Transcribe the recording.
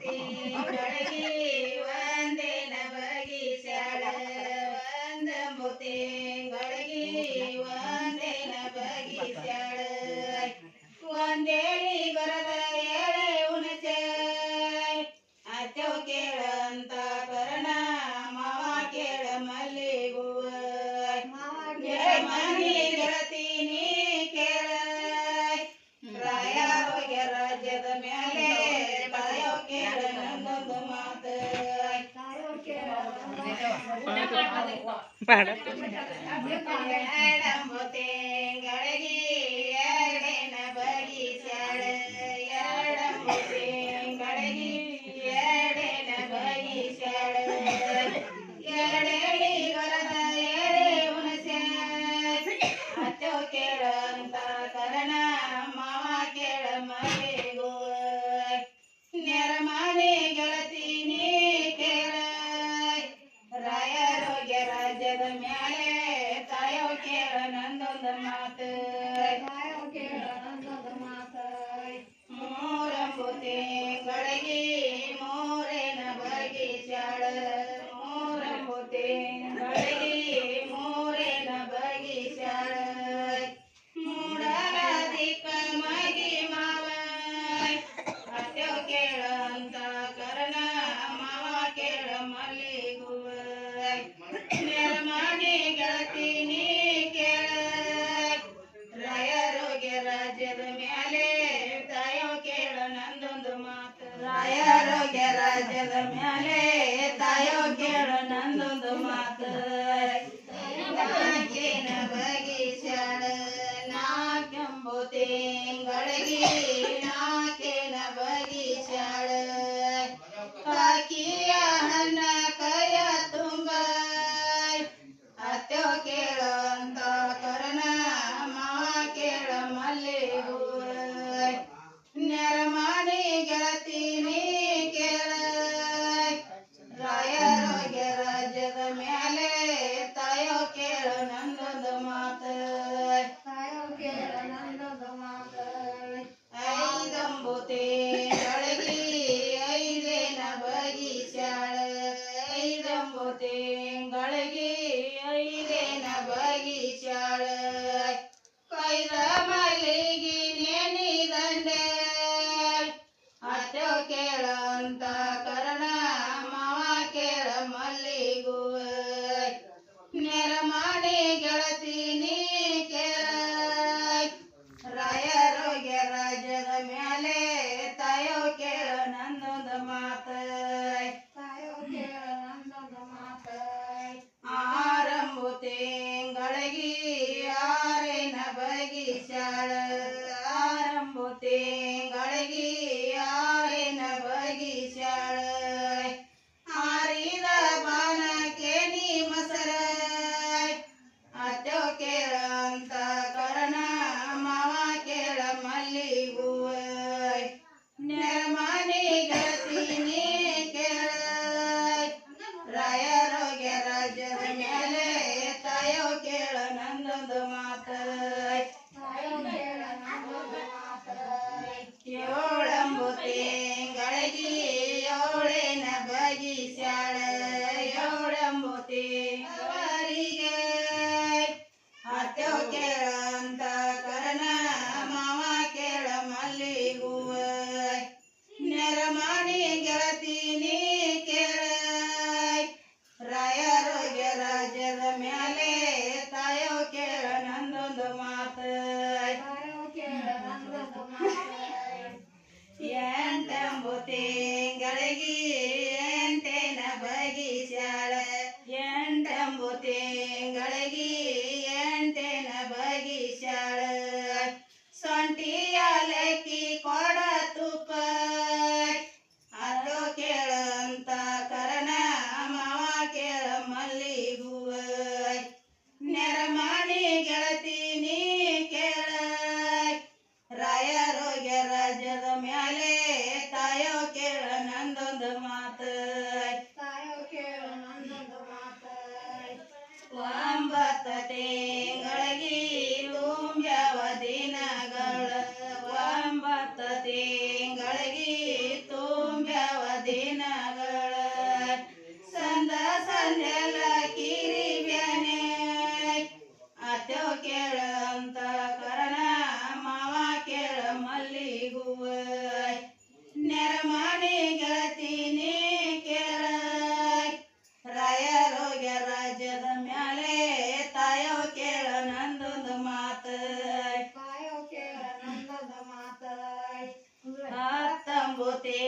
ತಿಂಗಳಿಗೆ ಒಂದೇನ ಬಗಿಸ್ಯಾಳ ಒಂದಂಬು ತಿಂಗಳಿಗೆ ಒಂದೇನ ಬಗಿಸ್ಯಾಳ ಒಂದೇಳಿ ಬರದ ಎಳೆ ಉಣಸೆ ಅಚ್ಚವು ಕೇಳಂತ ಕರ್ಣ ಮಾವ ಕೇಳ ಮಲ್ಲಿಗುವ ಮನಿ ಗೆಳತಿ ನೀ ಕೇಳ ರಾಯ ರಾಜ್ಯದ ಮೇಲೆ ತಾಯೋ ಕೇಳ ನನ್ನೊಂದು ಮಾತು ಎರಡಂಬು ತಿಂಗಳಿಗೆ ಎರಡೇನ ಬಗಿಸ್ಯಾಳ ಎರಡಂಬು ತಿಂಗಳಿಗೆ ಎರಡೇನ ಬಗಿಸ್ಯಾಳ ಎರಡೇಳಿ ಬರದ ಎಳೆ ಹುಣಸೆ ಅಚ್ಚೋ ಕೇಳಂತ ಕರ್ಣ ಮಾವ ಕೇಳ ಮಲ್ಲಿಗೂ ನೆರಮನೆ ಗೆಳತಿ ನೀ ಕೇಳ ರಾಯರೋಗ್ಯ ರಾಜ್ಯದ ಮ್ಯಾಲೆ ತಾಯೋ ಕೇಳ ನಂದೊಂದು ಮಾತು ಮೂರಂಬು ತಿಂಗಳಿಗೆ ಮೂರೇನ ಬಗಿಸ್ಯಾಳ ಮೂರಂಬು ತಿಂಗಳಿಗೆ ಮೂರೇನ ಬಗಿಸ್ಯಾಳ ಮೂಡಲ ದಿಕ್ಕ ಮಗಿ ಮಾವ ಅತ್ಯೋ ಕೇಳಂತ ಕರ್ಣ ಮಾವ ಕೇಳ ಮಲ್ಲಿಗುವ ನೆರಮನೆ ಗೆಳತಿ ನೀ ಕೇಳ ರಾಯರೋಗ್ಯ ರಾಜ್ಯದ ಮ್ಯಾಲೆ ತಾಯೋ ಕೇಳ ನಂದೊಂದು ಮಾತು ರಾಯರೋಗ್ಯ ರಾಜ್ಯದ ಮ್ಯಾಲೆ ತಾಯೋ ಕೇಳ ನಂದೊಂದು ಮಾತು ನಾಕೇನ ಬಗಿಸ್ಯಾಳ ನಾಕೆಂಬು ತಿಂಗಳಿಗೆ ನಾಕೇನ ಬಗಿಸ್ಯಾಳ ಕಾಕಿಯ ಹಣ್ಣ ಕೈಯ ತುಂಬ ಅತ್ಯೋ ಕೇಳಂತ ಕರ್ಣ ಮಾವ ಕೇಳ ಮಲ್ಲಿಗೂ ನೆರಮನೆ ಗೆಳತಿ ನೀ ಕೇಳ ರಾಯರೋಗ್ಯ ರಾಜ್ಯದ ಮ್ಯಾಲೆ ತಾಯೋ ಕೇಳ ನಂದೊಂದು ಮಾತು ಐದಂಬು ತಿಂಗಳಿಗೆ ಐದೇನ ಬಗಿಸ್ಯಾಳ ಐದಂಬು ತಿಂಗಳಿಗೆ ಐದೇನ ಬಗಿಸ್ಯಾಳ ಕೈದ ಮಲ್ಲಿಗೆ ನೆನೆದಂಡೆ ಅತ್ಯೋ ಕೇಳಂತ ಕರ್ಣ ಮಾವ ಕೇಳ ಮಲ್ಲಿಗುವ ನೆರಮನೆ ಗೆಳತಿ ನೀ ಕೇಳ ರಾಯರೋಗ್ಯ ರಾಜ್ಯದ ಮ್ಯಾಲೆ ತಾಯೋ ಕೇಳ ನಂದೊಂದು ಮಾತು ಆರಂಬು ತಿಂಗಳಿಗೆ ಆರೇನ ಬಗಿಸ್ಯಾಳ ಆರಂಬು ತಿಂಗಳಿಗೆ ಆರೇನ ಬಗಿಸ್ಯಾಳ ಆರಿದ ಬಾನಕ್ಕೆ ನೀ ಮಸರ ಅತ್ಯೋ ಕೇಳಂತ ಕರ್ಣ ಮಾವ ಕೇಳ ಮಲ್ಲಿಗುವ ನೆರಮನೆ ಗೆಳತಿ ನೀ ಕೇಳ ರಾಯರೋಗ್ಯ ರಾಜ್ಯದ ಮ್ಯಾಲೆ ತಾಯೋ ಕೇಳ ನಂದೊಂದು ಮಾತು ಏಳಂಬು ತಿಂಗಳಿಗೆ ಏಳೇನ ಬಗಿಸ್ಯಾಳ ಏಳಂಬು ತಿಂಗಳಿಗೆ ಅತ್ಯೋ ಕೇಳಂತ ಕರ್ಣ ಮಾವ ಕೇಳ ಮಲ್ಲಿಗುವ ನೆರಮನೆ ಗೆಳತಿ ನೀ ಕೇಳ ರಾಯರೋಗ್ಯ ರಾಜ್ಯದ ಮ್ಯಾಲೆ ತಾಯೋ ಕೇಳ ನಂದೊಂದು ಮಾತು ಎಂಟಂಬು ತಿಂಗಳಿಗೆ ಎಂಟೇನ ಬಗಿಸ್ಯಾಳ ಎಂಟಂಬು ತಿಂಗಳಿಗೆ ಎಂಟೇನ ಬಗಿಸ್ಯಾಳ ಸೊಂಟಿಯ ಲೆಕ್ಕಿ ಕೊಡ ತುಪ್ಪ ಅದು ಕೇಳಂತ ಕರ್ಣ ಮಾವ ಕೇಳ ಮಲ್ಲಿಗುವ ನೆರಮನೆ ಗೆಳತಿ ನೀ ಕೇಳ ರಾಯರೋಗ್ಯ ರಾಜ್ಯದ ಮ್ಯಾಲೆ ತಾಯೋ ಕೇಳ ನಂದೊಂದು ದಿನಗಳ ಸಂದ ಸಂದೆಲ್ಲ ಕಿರಿ ಬ್ಯಾನೆ ಅತ್ಯವ ಕೇಳ ಅಂತ ಕರಣ ಮಾವ ಕೇಳ ಮಲ್ಲಿಗುವ ನೆರಮಣಿ ಗೆಳತೀನಿ ಕೇಳ ರಾಯರೋಗ್ಯ ರಾಜ್ಯದ ಮ್ಯಾಲೆ ತಾಯವ ಕೇಳ ನಂದೊಂದು ಮಾತ ಹತ್ತಂಬುತ್ತೇ